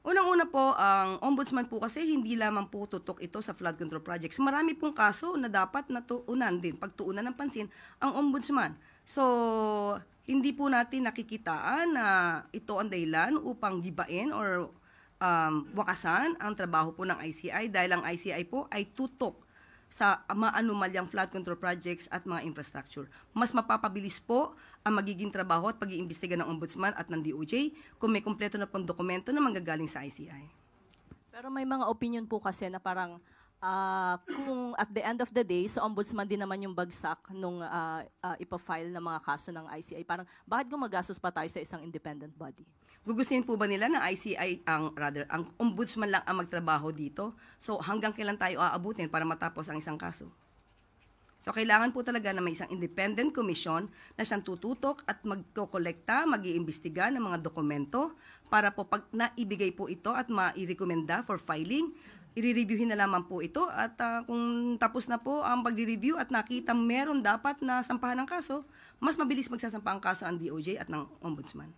Unang-una po, ang ombudsman po kasi hindi lamang po tutok ito sa flood control projects. Marami pong kaso na dapat natuunan din, pagtuunan ng pansin ang ombudsman. So, hindi po natin nakikitaan na ito ang dahilan upang gibain or wakasan ang trabaho po ng ICI dahil ang ICI po ay tutok sa maanumalyang flood control projects at mga infrastructure. Mas mapapabilis po ang magiging trabaho at pag-iimbestiga ng Ombudsman at ng DOJ kung may kumpleto na pong dokumento na manggagaling sa ICI. Pero may mga opinion po kasi na parang kung at the end of the day, sa ombudsman din naman yung bagsak nung ipafile ng mga kaso ng ICI. Parang bakit gumagastos pa tayo sa isang independent body? Gugustuhin po ba nila na ICI ang ombudsman lang ang magtrabaho dito? So hanggang kailan tayo aabutin para matapos ang isang kaso? So kailangan po talaga na may isang independent commission na siyang tututok at magkokolekta, mag-iimbestiga ng mga dokumento para po pag naibigay po ito at mairekomenda for filing, i-reviewin na lamang po ito at kung tapos na po ang pag-review at nakita meron dapat na sampahan ng kaso, mas mabilis magsasampa ang kaso ang DOJ at ng Ombudsman.